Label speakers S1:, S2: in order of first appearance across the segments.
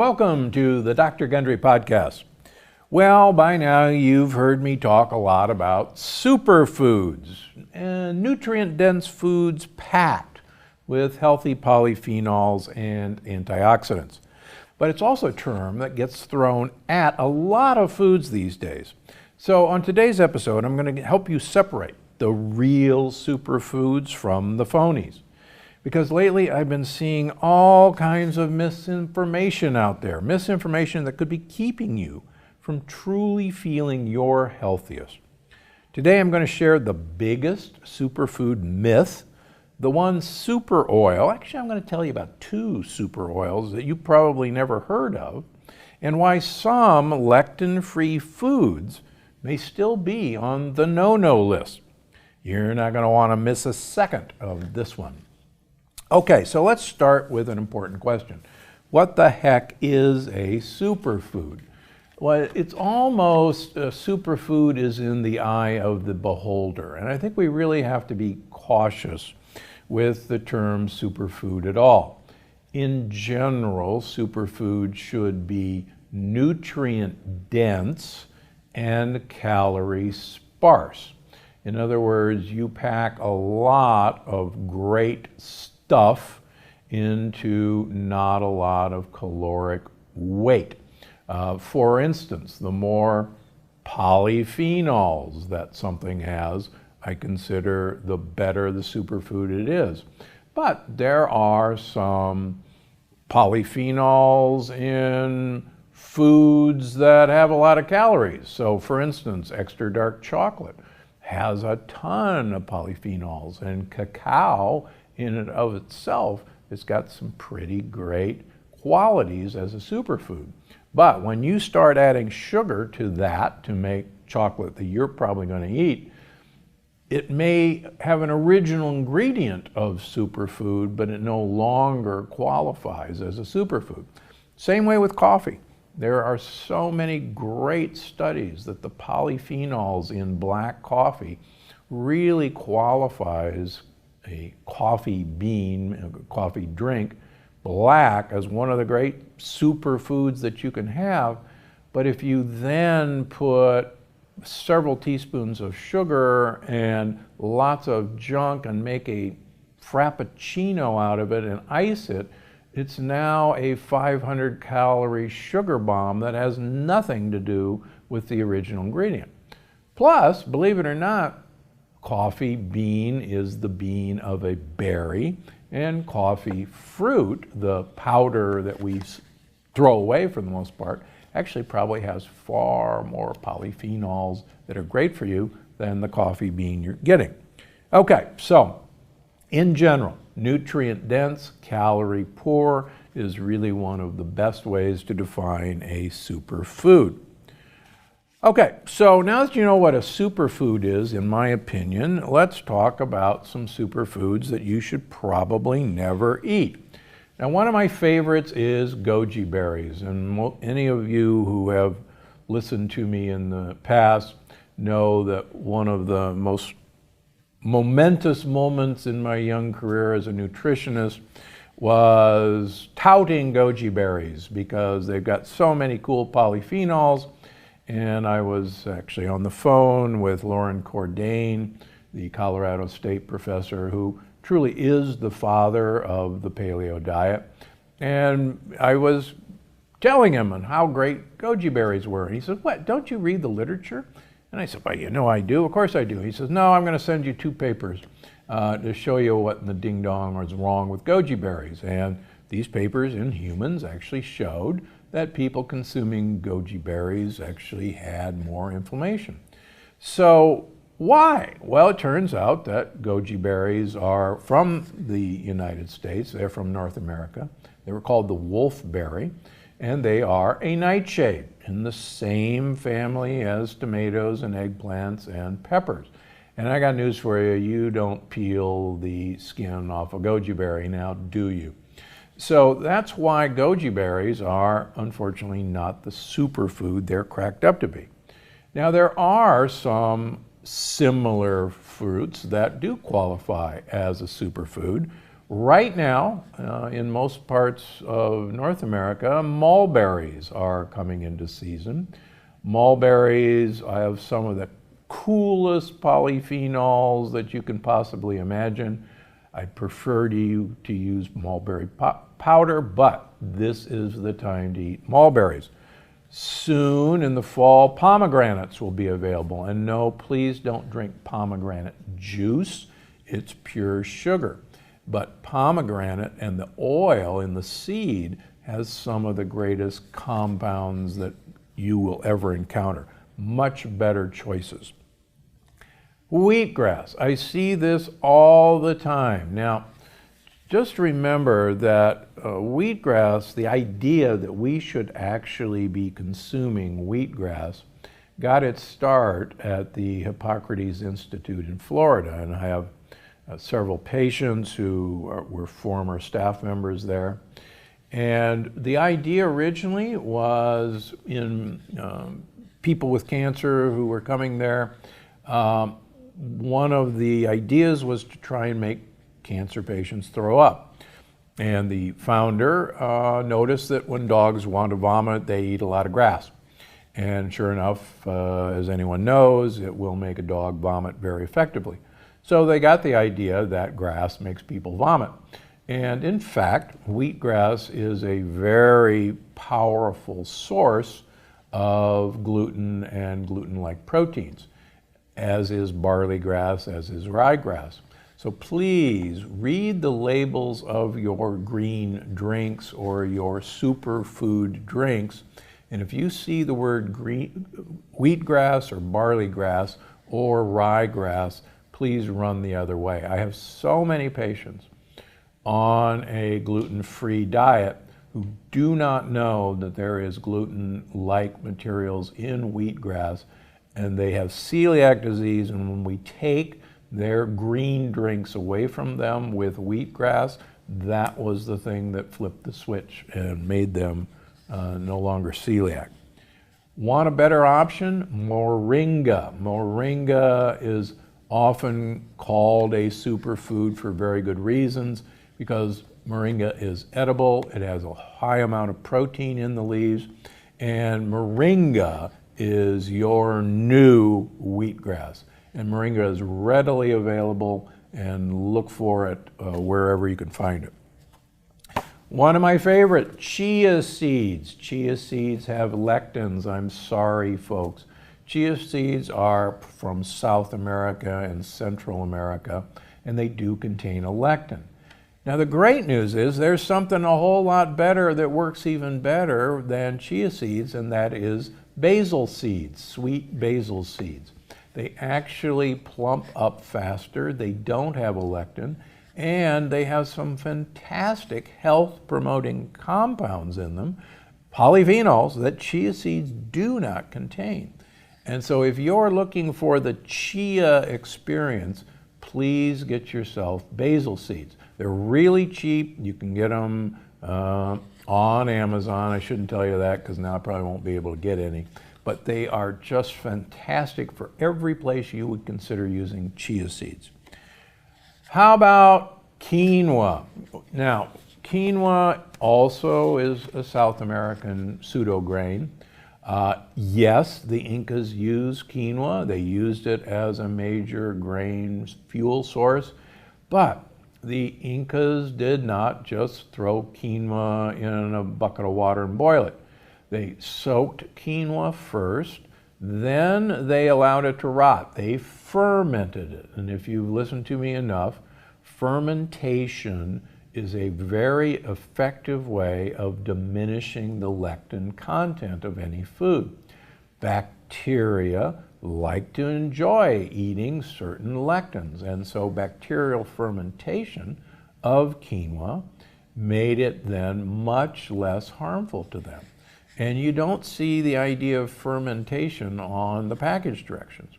S1: Welcome to the Dr. Gundry Podcast. Well, by now you've heard me talk a lot about superfoods and nutrient-dense foods packed with healthy polyphenols and antioxidants. But it's also a term that gets thrown at a lot of foods these days. So on today's episode, I'm going to help you separate the real superfoods from the phonies. Because lately I've been seeing all kinds of misinformation out there, misinformation that could be keeping you from truly feeling your healthiest. Today I'm going to share the biggest superfood myth, the one super oil. Actually, I'm going to tell you about two super oils that you probably never heard of, and why some lectin-free foods may still be on the no-no list. You're not going to want to miss a second of this one. Okay, so let's start with an important question. What the heck is a superfood? Well, it's almost a superfood is in the eye of the beholder, and I think we really have to be cautious with the term superfood at all. In general, superfood should be nutrient dense and calorie sparse. In other words, you pack a lot of great stuff into not a lot of caloric weight. For instance, the more polyphenols that something has, I consider the better the superfood it is. But there are some polyphenols in foods that have a lot of calories. So for instance, extra dark chocolate has a ton of polyphenols, and cacao in and of itself has got some pretty great qualities as a superfood. But when you start adding sugar to that to make chocolate that you're probably going to eat, it may have an original ingredient of superfood, but it no longer qualifies as a superfood. Same way with coffee. There are so many great studies that the polyphenols in black coffee really qualifies a coffee bean, a coffee drink, black as one of the great superfoods that you can have. But if you then put several teaspoons of sugar and lots of junk and make a frappuccino out of it and ice it, it's now a 500 calorie sugar bomb that has nothing to do with the original ingredient. Plus, believe it or not, coffee bean is the bean of a berry, and coffee fruit, the powder that we throw away for the most part, actually probably has far more polyphenols that are great for you than the coffee bean you're getting. Okay, so in general, nutrient dense, calorie poor is really one of the best ways to define a superfood. Okay, so now that you know what a superfood is, in my opinion, let's talk about some superfoods that you should probably never eat. Now, one of my favorites is goji berries, and any of you who have listened to me in the past know that one of the most momentous moments in my young career as a nutritionist was touting goji berries because they've got so many cool polyphenols. And I was actually on the phone with Lauren Cordain, the Colorado State professor, who truly is the father of the paleo diet. And I was telling him on how great goji berries were. And he said, "What, don't you read the literature?" And I said, "Well, you know I do. Of course I do." He says, "No, I'm going to send you two papers to show you what in the ding-dong was wrong with goji berries." And these papers in humans actually showed that people consuming goji berries actually had more inflammation. So why? Well, it turns out that goji berries are from the United States. They're from North America. They were called the wolfberry, and they are a nightshade in the same family as tomatoes and eggplants and peppers. And I got news for you, you don't peel the skin off a goji berry now, do you? So that's why goji berries are, unfortunately, not the superfood they're cracked up to be. Now, there are some similar fruits that do qualify as a superfood, Right now, in most parts of North America, mulberries are coming into season. Mulberries have some of the coolest polyphenols that you can possibly imagine. I prefer to use mulberry powder, but this is the time to eat mulberries. Soon in the fall, pomegranates will be available. And no, please don't drink pomegranate juice. It's pure sugar. But pomegranate and the oil in the seed has some of the greatest compounds that you will ever encounter. Much better choices. Wheatgrass. I see this all the time. Now, just remember that wheatgrass, the idea that we should actually be consuming wheatgrass, got its start at the Hippocrates Institute in Florida. And I have several patients who were former staff members there. And the idea originally was in people with cancer who were coming there. One of the ideas was to try and make cancer patients throw up. And the founder noticed that when dogs want to vomit, they eat a lot of grass. And sure enough, as anyone knows, it will make a dog vomit very effectively. So they got the idea that grass makes people vomit. And in fact, wheatgrass is a very powerful source of gluten and gluten-like proteins, as is barley grass, as is ryegrass. So please read the labels of your green drinks or your superfood drinks. And if you see the word wheatgrass or barley grass or ryegrass, please run the other way. I have so many patients on a gluten-free diet who do not know that there is gluten-like materials in wheatgrass, and they have celiac disease, and when we take their green drinks away from them with wheatgrass, that was the thing that flipped the switch and made them no longer celiac. Want a better option? Moringa. Moringa is often called a superfood for very good reasons, because moringa is edible, it has a high amount of protein in the leaves, and moringa is your new wheatgrass. And moringa is readily available, and look for it wherever you can find it. One of my favorite, chia seeds. Chia seeds have lectins. I'm sorry, folks. Chia seeds are from South America and Central America, and they do contain a lectin. Now, the great news is there's something a whole lot better that works even better than chia seeds, and that is basil seeds, sweet basil seeds. They actually plump up faster, they don't have a lectin, and they have some fantastic health-promoting compounds in them, polyphenols that chia seeds do not contain. And so if you're looking for the chia experience, please get yourself basil seeds. They're really cheap. You can get them on Amazon. I shouldn't tell you that because now I probably won't be able to get any. But they are just fantastic for every place you would consider using chia seeds. How about quinoa? Now, quinoa also is a South American pseudo-grain. Yes, the Incas used quinoa. They used it as a major grain fuel source, but the Incas did not just throw quinoa in a bucket of water and boil it. They soaked quinoa first, then they allowed it to rot. They fermented it. And if you've listened to me enough, fermentation is a very effective way of diminishing the lectin content of any food. Bacteria like to enjoy eating certain lectins, and so bacterial fermentation of quinoa made it then much less harmful to them. And you don't see the idea of fermentation on the package directions.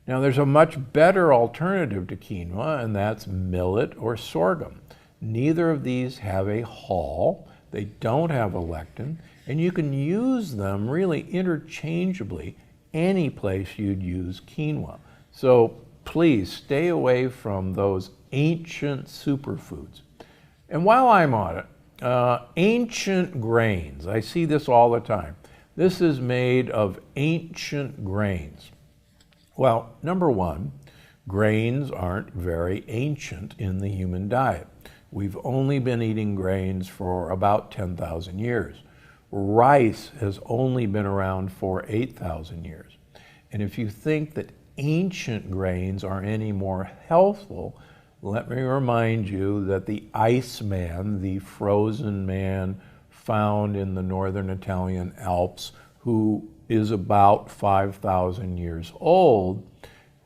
S1: Now, there's a much better alternative to quinoa, and that's millet or sorghum. Neither of these have a hull, they don't have a lectin, and you can use them really interchangeably any place you'd use quinoa. So please stay away from those ancient superfoods. And while I'm on it, ancient grains, I see this all the time. This is made of ancient grains. Well, number one, grains aren't very ancient in the human diet. We've only been eating grains for about 10,000 years. Rice has only been around for 8,000 years. And if you think that ancient grains are any more healthful, let me remind you that the Iceman, the frozen man found in the northern Italian Alps, who is about 5,000 years old,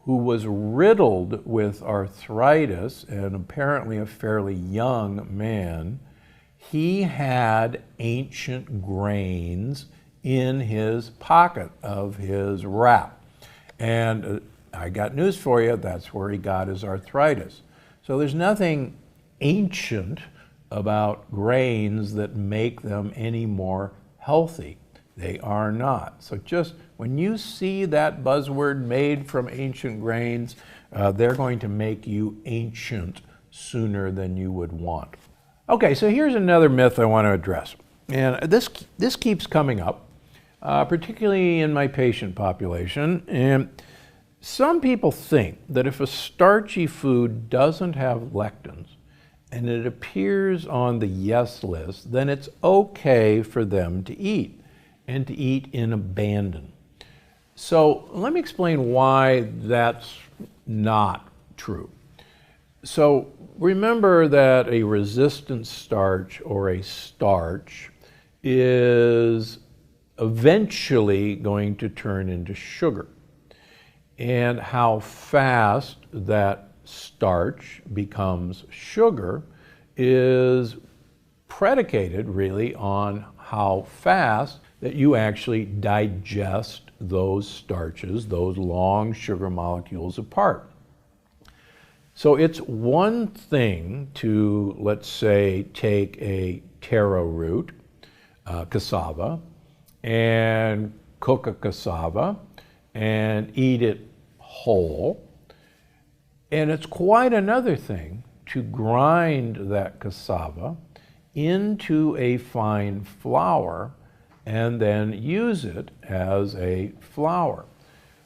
S1: who was riddled with arthritis and apparently a fairly young man, he had ancient grains in his pocket of his wrap. And I got news for you, that's where he got his arthritis. So there's nothing ancient about grains that make them any more healthy. They are not. So just when you see that buzzword made from ancient grains, they're going to make you ancient sooner than you would want. Okay, so here's another myth I want to address. And this keeps coming up, particularly in my patient population. And some people think that if a starchy food doesn't have lectins and it appears on the yes list, then it's okay for them to eat, and to eat in abandon. So let me explain why that's not true. So remember that a resistant starch or a starch is eventually going to turn into sugar. And how fast that starch becomes sugar is predicated really on how fast that you actually digest those starches, those long sugar molecules apart. So it's one thing to, let's say, take a taro root, cassava, and cook a cassava and eat it whole. And it's quite another thing to grind that cassava into a fine flour and then use it as a flour.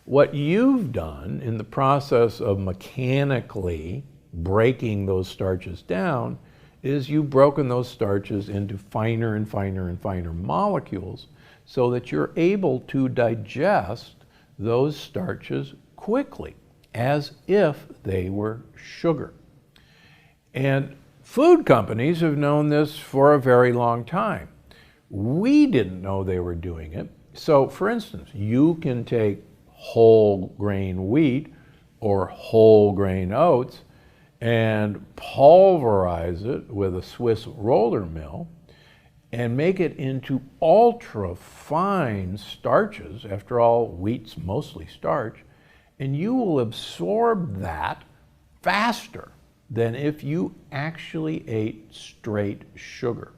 S1: What you've done in the process of mechanically breaking those starches down is you've broken those starches into finer and finer and finer molecules so that you're able to digest those starches quickly, as if they were sugar. And food companies have known this for a very long time. We didn't know they were doing it. So, for instance, you can take whole grain wheat or whole grain oats and pulverize it with a Swiss roller mill and make it into ultra fine starches. After all, wheat's mostly starch, and you will absorb that faster than if you actually ate straight sugar.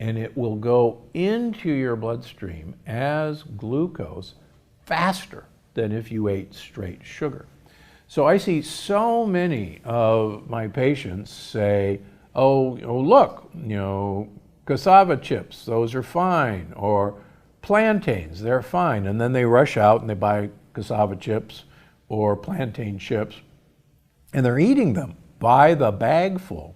S1: And it will go into your bloodstream as glucose faster than if you ate straight sugar. So I see so many of my patients say, oh look, cassava chips, those are fine, or plantains, they're fine. And then they rush out and they buy cassava chips or plantain chips, and they're eating them by the bagful.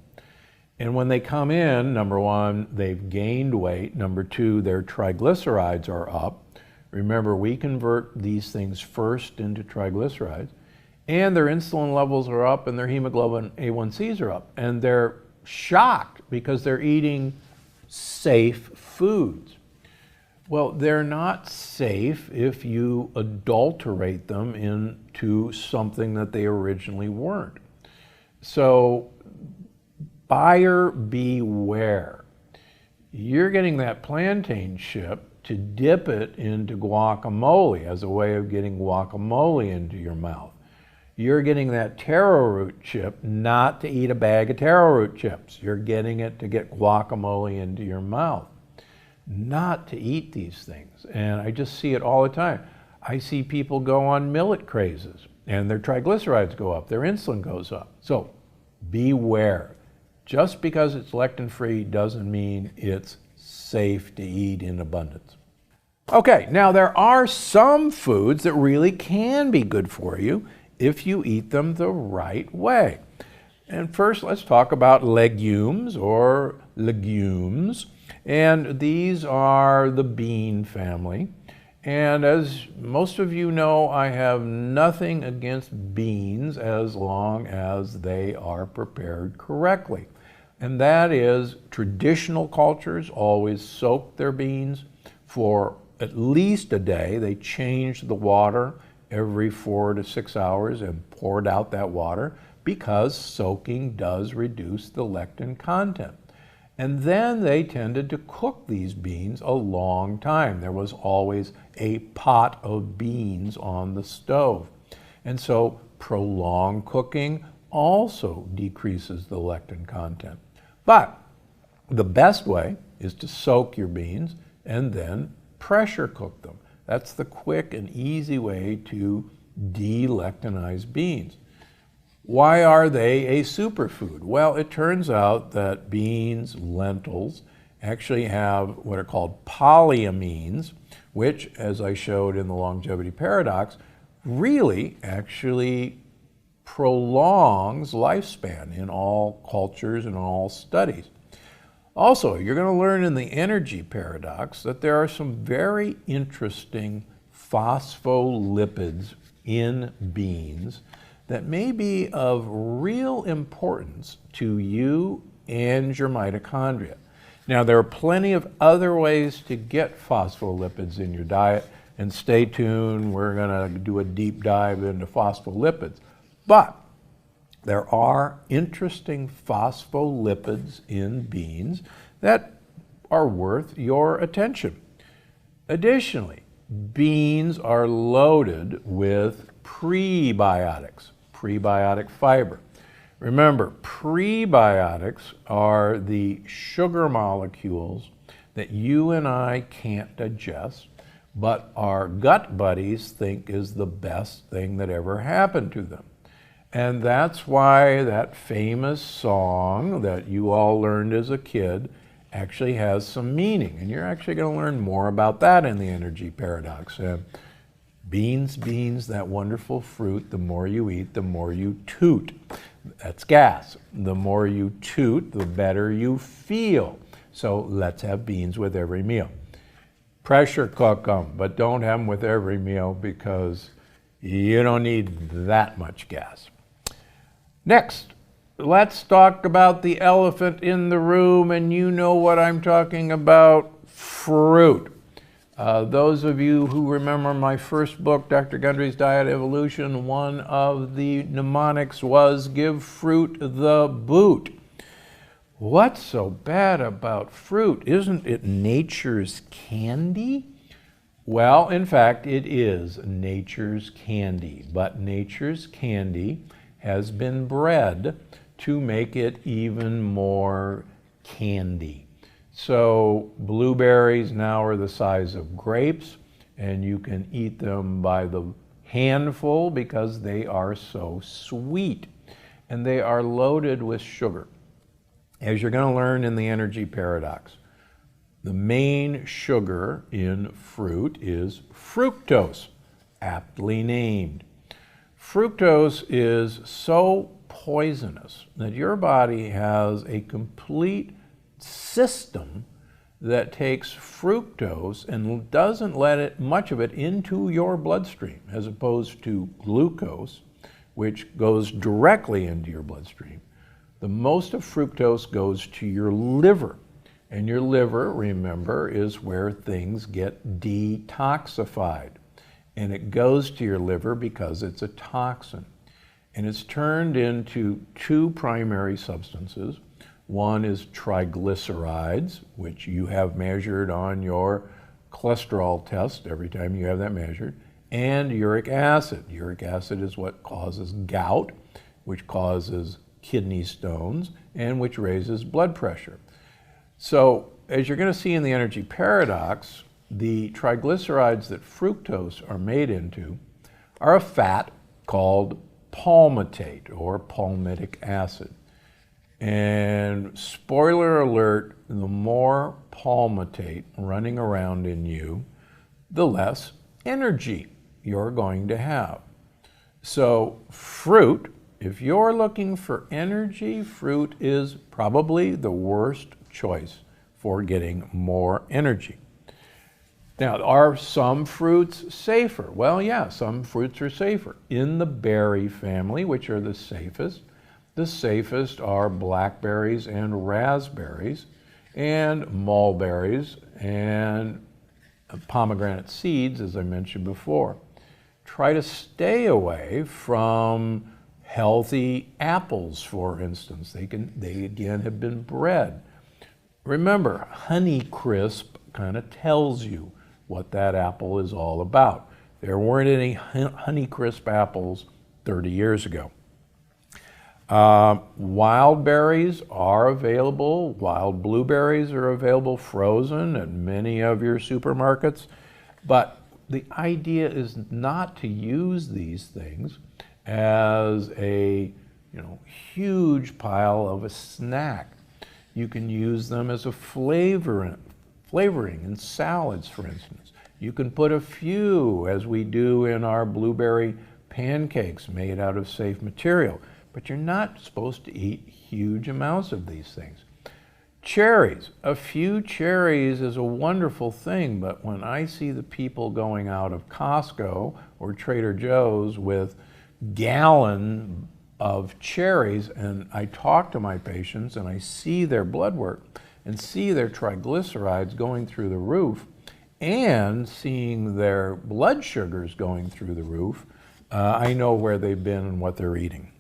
S1: And when they come in, number one, they've gained weight. Number two, their triglycerides are up. Remember, we convert these things first into triglycerides. And their insulin levels are up and their hemoglobin A1Cs are up. And they're shocked because they're eating safe foods. Well, they're not safe if you adulterate them into something that they originally weren't. So buyer beware. You're getting that plantain chip to dip it into guacamole as a way of getting guacamole into your mouth. You're getting that taro root chip not to eat a bag of taro root chips. You're getting it to get guacamole into your mouth, not to eat these things. And I just see it all the time. I see people go on millet crazes and their triglycerides go up, their insulin goes up. So beware. just because it's lectin-free doesn't mean it's safe to eat in abundance. Okay, now there are some foods that really can be good for you if you eat them the right way. And first, let's talk about legumes or legumes. And these are the bean family. And as most of you know, I have nothing against beans as long as they are prepared correctly. And that is, traditional cultures always soak their beans for at least a day. They changed the water every 4 to 6 hours and poured out that water because soaking does reduce the lectin content. And then they tended to cook these beans a long time. There was always a pot of beans on the stove. And so prolonged cooking also decreases the lectin content. But the best way is to soak your beans and then pressure cook them. That's the quick and easy way to de-lectinize beans. Why are they a superfood? Well, it turns out that beans, lentils, actually have what are called polyamines, which, as I showed in the longevity paradox, really actually prolongs lifespan in all cultures and all studies. Also, you're going to learn in the energy paradox that there are some very interesting phospholipids in beans that may be of real importance to you and your mitochondria. Now, there are plenty of other ways to get phospholipids in your diet, and stay tuned, we're going to do a deep dive into phospholipids. But there are interesting phospholipids in beans that are worth your attention. Additionally, beans are loaded with prebiotics, prebiotic fiber. Remember, prebiotics are the sugar molecules that you and I can't digest, but our gut buddies think is the best thing that ever happened to them. And that's why that famous song that you all learned as a kid actually has some meaning. And you're actually going to learn more about that in the energy paradox. Beans, beans, that wonderful fruit, the more you eat, the more you toot. That's gas. The more you toot, the better you feel. So let's have beans with every meal. Pressure cook them, but don't have them with every meal because you don't need that much gas. Next, let's talk about the elephant in the room, and you know what I'm talking about, fruit. Those of you who remember my first book, Dr. Gundry's Diet Evolution, one of the mnemonics was give fruit the boot. What's so bad about fruit? Isn't it nature's candy? Well, in fact, it is nature's candy, but nature's candy has been bred to make it even more candy. So blueberries now are the size of grapes, and you can eat them by the handful because they are so sweet, and they are loaded with sugar. As you're going to learn in the energy paradox, the main sugar in fruit is fructose, aptly named. Fructose is so poisonous that your body has a complete system that takes fructose and doesn't let much of it into your bloodstream, as opposed to glucose, which goes directly into your bloodstream. The most of fructose goes to your liver. And your liver, remember, is where things get detoxified. And it goes to your liver because it's a toxin. And it's turned into two primary substances. One is triglycerides, which you have measured on your cholesterol test every time you have that measured, and uric acid. Uric acid is what causes gout, which causes kidney stones, and which raises blood pressure. So, as you're going to see in the energy paradox, the triglycerides that fructose are made into are a fat called palmitate or palmitic acid. And spoiler alert, the more palmitate running around in you, the less energy you're going to have. So fruit, if you're looking for energy, fruit is probably the worst choice for getting more energy. Now, are some fruits safer? Well, yeah, some fruits are safer. In the berry family, which are the safest are blackberries and raspberries and mulberries and pomegranate seeds, as I mentioned before. Try to stay away from healthy apples, for instance. They again have been bred. Remember, Honeycrisp kind of tells you what that apple is all about. There weren't any Honeycrisp apples 30 years ago. Wild berries are available. Wild blueberries are available frozen at many of your supermarkets. But the idea is not to use these things as a huge pile of a snack. You can use them as a flavoring in salads, for instance. You can put a few, as we do in our blueberry pancakes made out of safe material. But you're not supposed to eat huge amounts of these things. Cherries. A few cherries is a wonderful thing, but when I see the people going out of Costco or Trader Joe's with gallon of cherries, and I talk to my patients and I see their blood work and see their triglycerides going through the roof and seeing their blood sugars going through the roof, I know where they've been and what they're eating.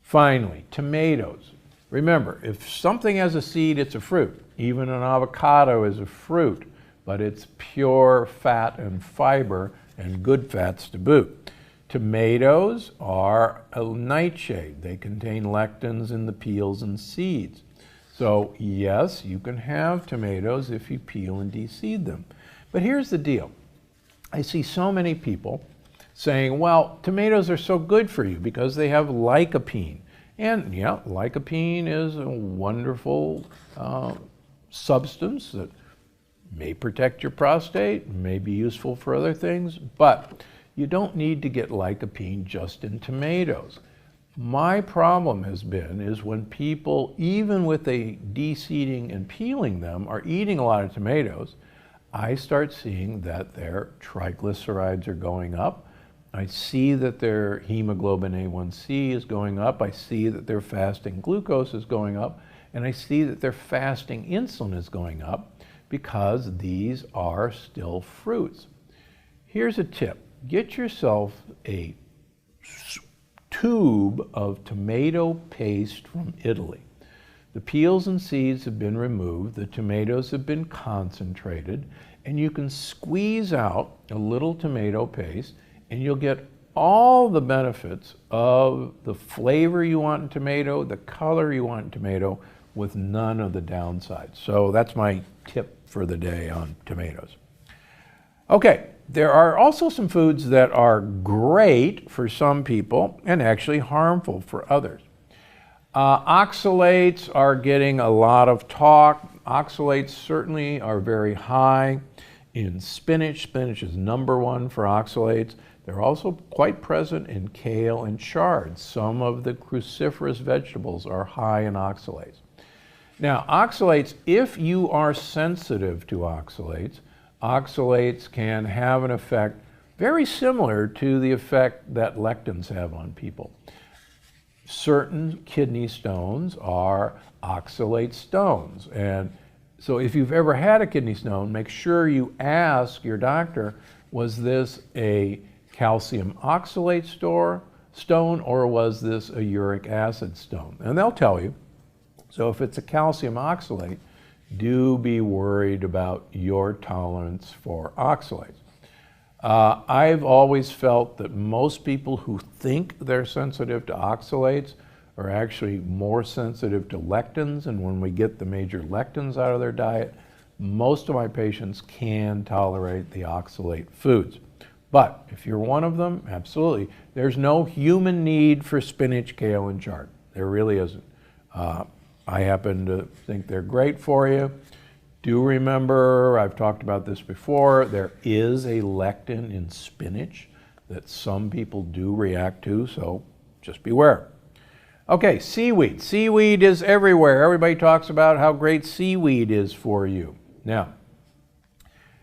S1: Finally, tomatoes. Remember, if something has a seed, it's a fruit. Even an avocado is a fruit, but it's pure fat and fiber and good fats to boot. Tomatoes are a nightshade. They contain lectins in the peels and seeds. So yes, you can have tomatoes if you peel and de-seed them. But here's the deal. I see so many people saying, well, tomatoes are so good for you because they have lycopene. And yeah, lycopene is a wonderful substance that may protect your prostate, may be useful for other things, but you don't need to get lycopene just in tomatoes. My problem has been is when people, even with a de-seeding and peeling them, are eating a lot of tomatoes, I start seeing that their triglycerides are going up. I see that their hemoglobin A1C is going up. I see that their fasting glucose is going up. And I see that their fasting insulin is going up because these are still fruits. Here's a tip. Get yourself a tube of tomato paste from Italy. The peels and seeds have been removed, the tomatoes have been concentrated, and you can squeeze out a little tomato paste and you'll get all the benefits of the flavor you want in tomato, the color you want in tomato, with none of the downsides. So that's my tip for the day on tomatoes. Okay, there are also some foods that are great for some people and actually harmful for others. Oxalates are getting a lot of talk. Oxalates certainly are very high in spinach. Spinach is #1 for oxalates. They're also quite present in kale and chard. Some of the cruciferous vegetables are high in oxalates. Now, oxalates, if you are sensitive to oxalates, oxalates can have an effect very similar to the effect that lectins have on people. Certain kidney stones are oxalate stones. And so if you've ever had a kidney stone, make sure you ask your doctor, was this a calcium oxalate stone or was this a uric acid stone? And they'll tell you. So if it's a calcium oxalate, do be worried about your tolerance for oxalates. I've always felt that most people who think they're sensitive to oxalates are actually more sensitive to lectins, and when we get the major lectins out of their diet, most of my patients can tolerate the oxalate foods. But if you're one of them, absolutely. There's no human need for spinach, kale, and chard. There really isn't. I happen to think they're great for you. Do remember, I've talked about this before, there is a lectin in spinach that some people do react to, so just beware. Okay, seaweed. Seaweed is everywhere. Everybody talks about how great seaweed is for you. Now,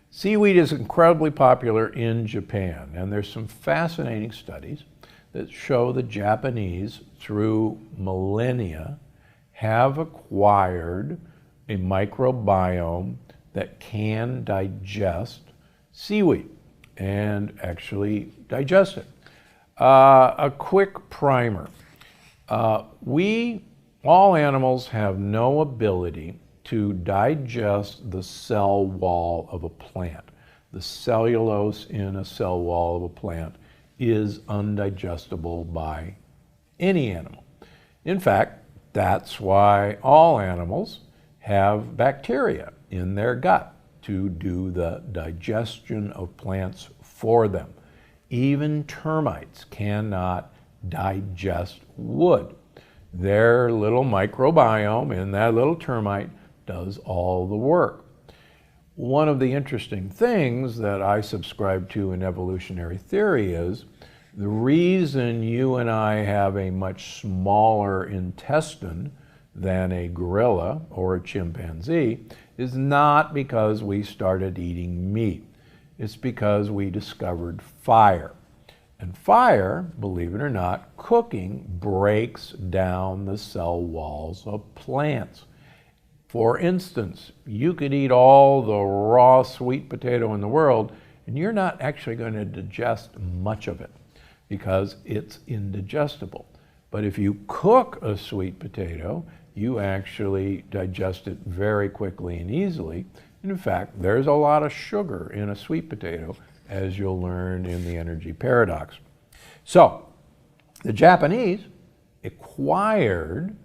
S1: seaweed is incredibly popular in Japan, and there's some fascinating studies that show the Japanese, through millennia, have acquired a microbiome that can digest seaweed and actually digest it. A quick primer. All animals have no ability to digest the cell wall of a plant. The cellulose in a cell wall of a plant is undigestible by any animal. In fact, that's why all animals have bacteria in their gut to do the digestion of plants for them. Even termites cannot digest wood. Their little microbiome in that little termite does all the work. One of the interesting things that I subscribe to in evolutionary theory is the reason you and I have a much smaller intestine than a gorilla or a chimpanzee is not because we started eating meat. It's because we discovered fire. And fire, believe it or not, cooking breaks down the cell walls of plants. For instance, you could eat all the raw sweet potato in the world, and you're not actually going to digest much of it because it's indigestible. But if you cook a sweet potato, you actually digest it very quickly and easily. And in fact, there's a lot of sugar in a sweet potato, as you'll learn in the energy paradox. So, the Japanese acquired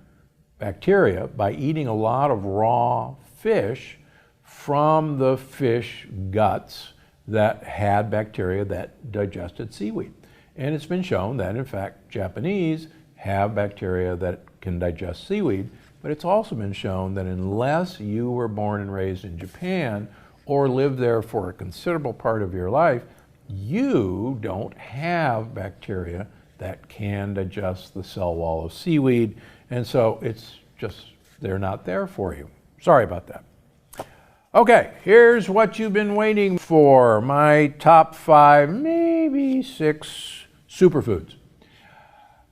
S1: bacteria by eating a lot of raw fish from the fish guts that had bacteria that digested seaweed. And it's been shown that, in fact, Japanese have bacteria that can digest seaweed, but it's also been shown that unless you were born and raised in Japan or lived there for a considerable part of your life, you don't have bacteria that can digest the cell wall of seaweed, and so it's just, they're not there for you. Sorry about that. Okay, here's what you've been waiting for, my top 5, maybe 6 superfoods.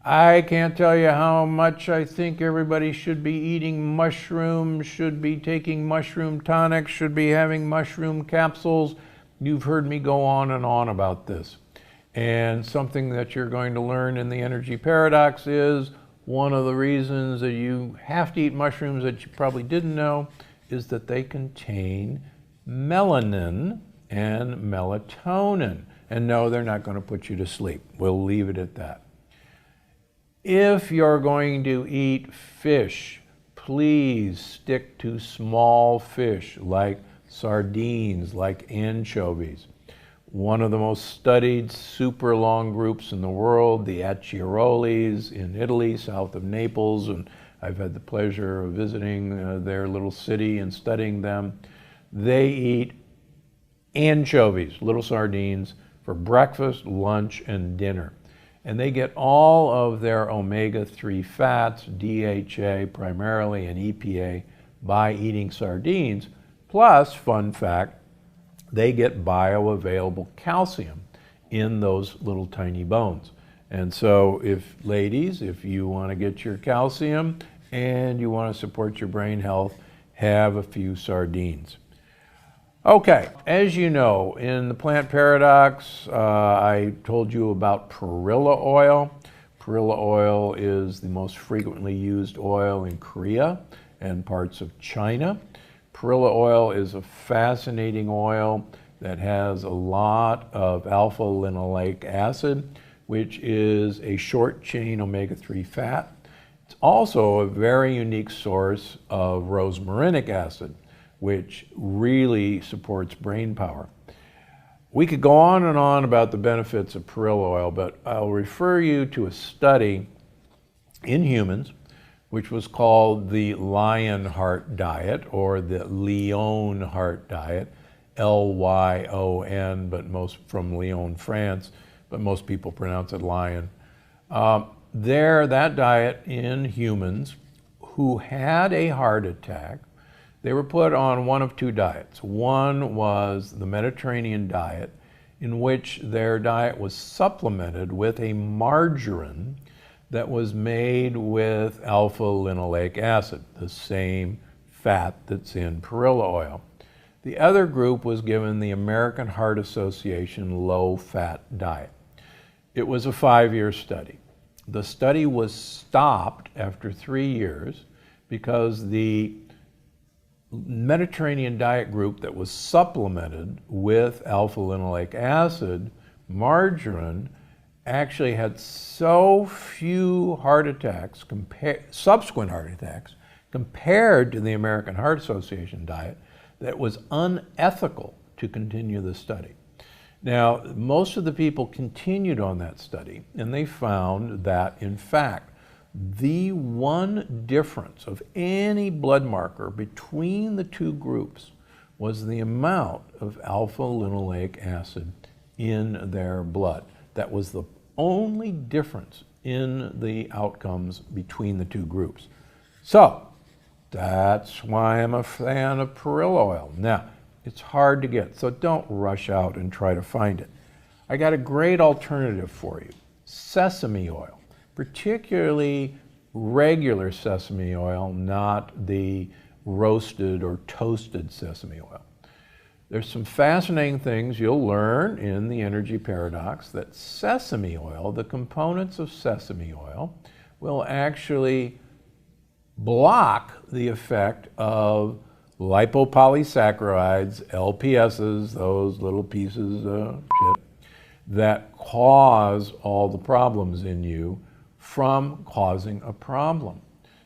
S1: I can't tell you how much I think everybody should be eating mushrooms, should be taking mushroom tonics, should be having mushroom capsules. You've heard me go on and on about this. And something that you're going to learn in the energy paradox is one of the reasons that you have to eat mushrooms that you probably didn't know is that they contain melanin and melatonin. And no, they're not going to put you to sleep. We'll leave it at that. If you're going to eat fish, please stick to small fish like sardines, like anchovies. One of the most studied super long groups in the world, the Acciarolis in Italy, south of Naples, and I've had the pleasure of visiting their little city and studying them. They eat anchovies, little sardines, for breakfast, lunch, and dinner. And they get all of their omega-3 fats, DHA primarily, and EPA by eating sardines. Plus, fun fact, they get bioavailable calcium in those little tiny bones. And so ladies, if you want to get your calcium and you want to support your brain health, have a few sardines. Okay, as you know, in the plant paradox, I told you about perilla oil. Perilla oil is the most frequently used oil in Korea and parts of China. Perilla oil is a fascinating oil that has a lot of alpha-linoleic acid, which is a short-chain omega-3 fat. It's also a very unique source of rosmarinic acid, which really supports brain power. We could go on and on about the benefits of perilla oil, but I'll refer you to a study in humans which was called the Lion Heart Diet or the Lyon Heart Diet, Lyon, but most from Lyon, France, but most people pronounce it Lion. That diet in humans who had a heart attack, they were put on one of two diets. One was the Mediterranean diet, in which their diet was supplemented with a margarine that was made with alpha-linoleic acid, the same fat that's in perilla oil. The other group was given the American Heart Association low-fat diet. It was a 5-year study. The study was stopped after 3 years because the Mediterranean diet group that was supplemented with alpha-linoleic acid, margarine, actually had so few heart attacks, subsequent heart attacks, compared to the American Heart Association diet, that it was unethical to continue the study. Now, most of the people continued on that study, and they found that, in fact, the one difference of any blood marker between the two groups was the amount of alpha-linoleic acid in their blood. That was the only difference in the outcomes between the two groups. So, that's why I'm a fan of perilla oil. Now, it's hard to get, so don't rush out and try to find it. I got a great alternative for you. Sesame oil, particularly regular sesame oil, not the roasted or toasted sesame oil. There's some fascinating things you'll learn in the energy paradox, that sesame oil, the components of sesame oil, will actually block the effect of lipopolysaccharides, LPSs, those little pieces of shit, that cause all the problems in you from causing a problem.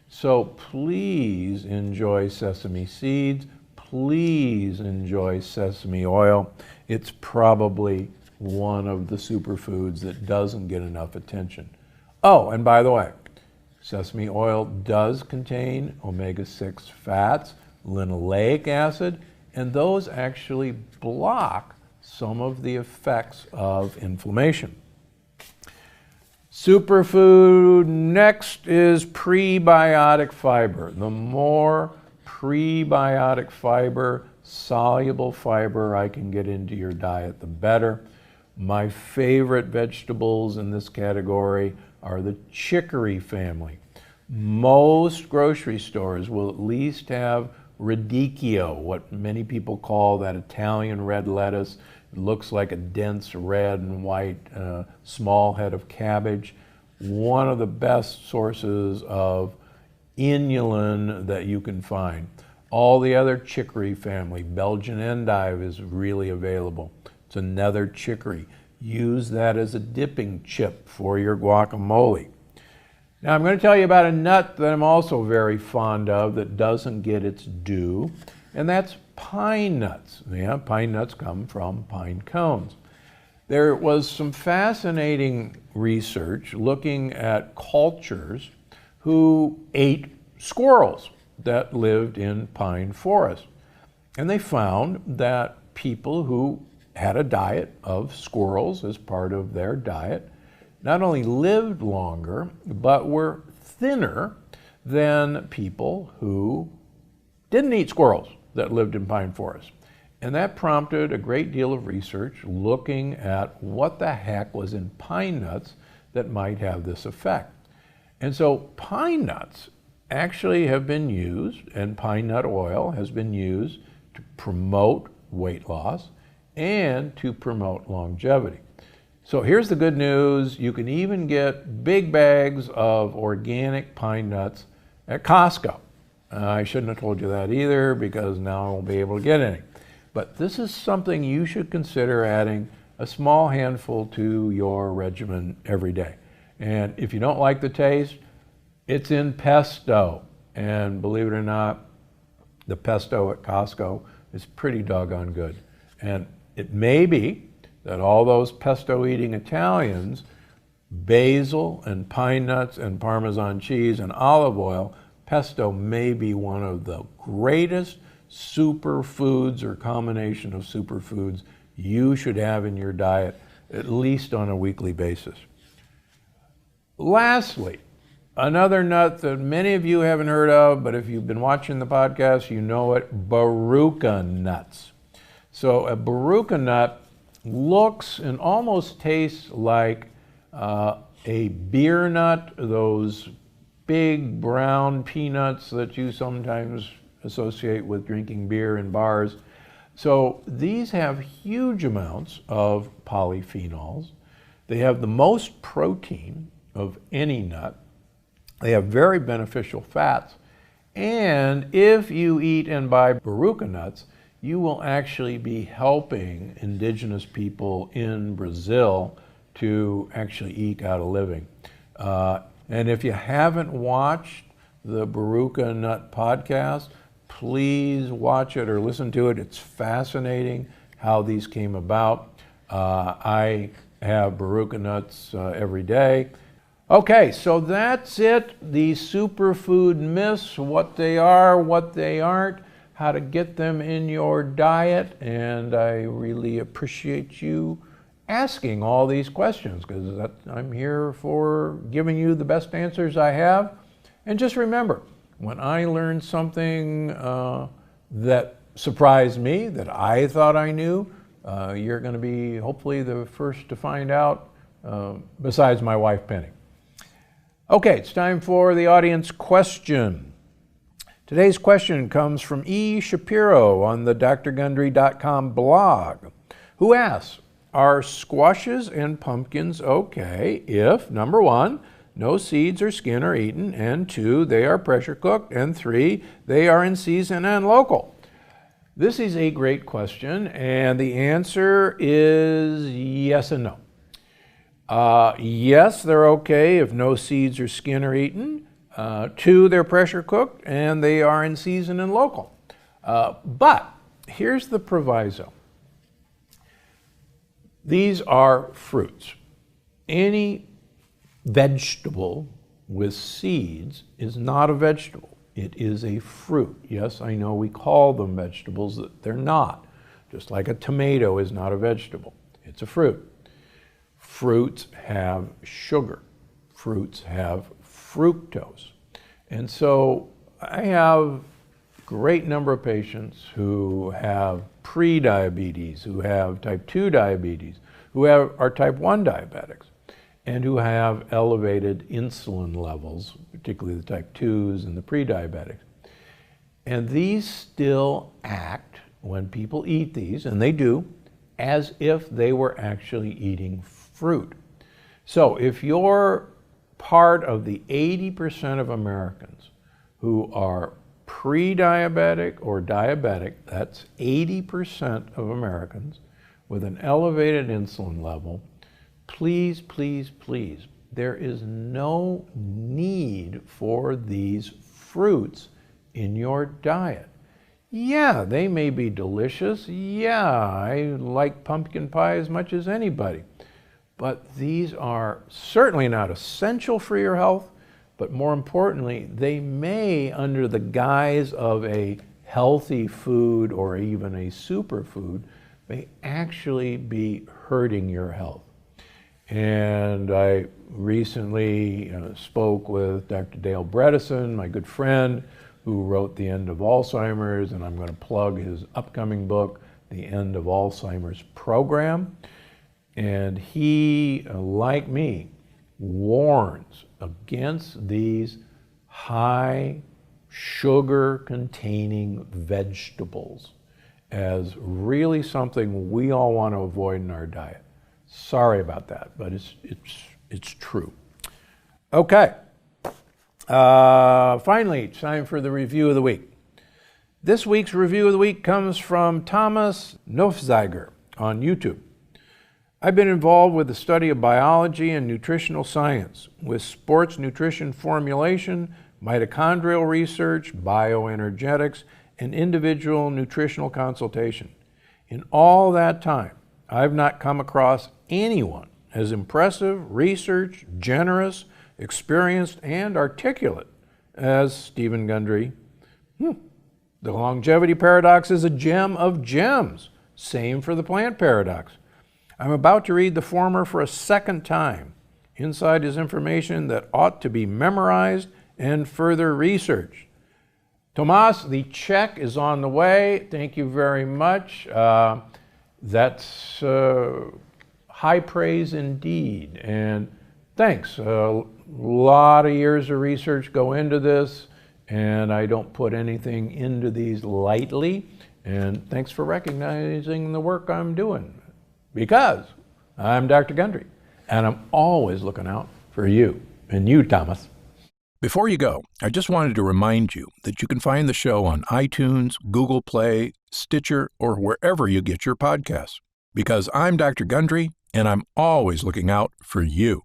S1: So please enjoy sesame seeds. Please enjoy sesame oil. It's probably one of the superfoods that doesn't get enough attention. Oh, and by the way, sesame oil does contain omega-6 fats, linoleic acid, and those actually block some of the effects of inflammation. Superfood next is prebiotic fiber. The more prebiotic fiber, soluble fiber I can get into your diet, the better. My favorite vegetables in this category are the chicory family. Most grocery stores will at least have radicchio, what many people call that Italian red lettuce. It looks like a dense red and white small head of cabbage. One of the best sources of inulin that you can find. All the other chicory family, Belgian endive is really available. It's another chicory. Use that as a dipping chip for your guacamole. Now I'm going to tell you about a nut that I'm also very fond of that doesn't get its due, and that's pine nuts. Yeah, pine nuts come from pine cones. There was some fascinating research looking at cultures who ate squirrels that lived in pine forests. And they found that people who had a diet of squirrels as part of their diet not only lived longer, but were thinner than people who didn't eat squirrels that lived in pine forests. And that prompted a great deal of research looking at what the heck was in pine nuts that might have this effect. And so pine nuts actually have been used, and pine nut oil has been used to promote weight loss and to promote longevity. So here's the good news. You can even get big bags of organic pine nuts at Costco. I shouldn't have told you that either, because now I won't be able to get any. But this is something you should consider adding a small handful to your regimen every day. And if you don't like the taste, it's in pesto. And believe it or not, the pesto at Costco is pretty doggone good. And it may be that all those pesto-eating Italians, basil and pine nuts and Parmesan cheese and olive oil pesto may be one of the greatest superfoods or combination of superfoods you should have in your diet, at least on a weekly basis. Lastly, another nut that many of you haven't heard of, but if you've been watching the podcast, you know it, baruca nuts. So a baruca nut looks and almost tastes like a beer nut, those big brown peanuts that you sometimes associate with drinking beer in bars. So these have huge amounts of polyphenols. They have the most protein of any nut. They have very beneficial fats. And if you eat and buy baruca nuts, you will actually be helping indigenous people in Brazil to actually eke out a living. And if you haven't watched the Baruca Nut podcast, please watch it or listen to it. It's fascinating how these came about. I have Baruca nuts every day. Okay, so that's it. The superfood myths, what they are, what they aren't, how to get them in your diet. And I really appreciate you asking all these questions, because I'm here for giving you the best answers I have. And just remember, when I learned something that surprised me, that I thought I knew, you're going to be hopefully the first to find out, besides my wife, Penny. Okay, it's time for the audience question. Today's question comes from E. Shapiro on the drgundry.com blog, who asks, are squashes and pumpkins okay if, number one, no seeds or skin are eaten, and two, they are pressure cooked, and three, they are in season and local? This is a great question, and the answer is yes and no. Yes, they're okay if no seeds or skin are eaten. Two, they're pressure cooked, and they are in season and local. But here's the proviso. These are fruits. Any vegetable with seeds is not a vegetable. It is a fruit. Yes, I know we call them vegetables, that they're not. Just like a tomato is not a vegetable. It's a fruit. Fruits have sugar. Fruits have fructose. And so I have a great number of patients who have pre-diabetes, who have type 2 diabetes, who are type 1 diabetics, and who have elevated insulin levels, particularly the type 2s and the pre-diabetics. And these still act, when people eat these, and they do, as if they were actually eating fruit. So if you're part of the 80% of Americans who are pre-diabetic or diabetic, that's 80% of Americans with an elevated insulin level, please, please, please, there is no need for these fruits in your diet. Yeah, they may be delicious. Yeah, I like pumpkin pie as much as anybody. But these are certainly not essential for your health, but more importantly, they may, under the guise of a healthy food or even a superfood, may actually be hurting your health. And I recently spoke with Dr. Dale Bredesen, my good friend, who wrote The End of Alzheimer's, and I'm going to plug his upcoming book, The End of Alzheimer's Program. And he, like me, warns against these high sugar-containing vegetables as really something we all want to avoid in our diet. Sorry about that, but it's true. Okay. Finally, it's time for the review of the week. This week's review of the week comes from Thomas Nofziger on YouTube. I've been involved with the study of biology and nutritional science, with sports nutrition formulation, mitochondrial research, bioenergetics, and individual nutritional consultation. In all that time, I've not come across anyone as impressive, research, generous, experienced, and articulate as Stephen Gundry. The longevity paradox is a gem of gems. Same for the plant paradox. I'm about to read the former for a second time. Inside is information that ought to be memorized and further researched. Tomas, the check is on the way. Thank you very much. That's high praise indeed. And thanks. A lot of years of research go into this, and I don't put anything into these lightly. And thanks for recognizing the work I'm doing, because I'm Dr. Gundry, and I'm always looking out for you, and you, Thomas. Before you go, I just wanted to remind you that you can find the show on iTunes, Google Play, Stitcher, or wherever you get your podcasts. Because I'm Dr. Gundry, and I'm always looking out for you.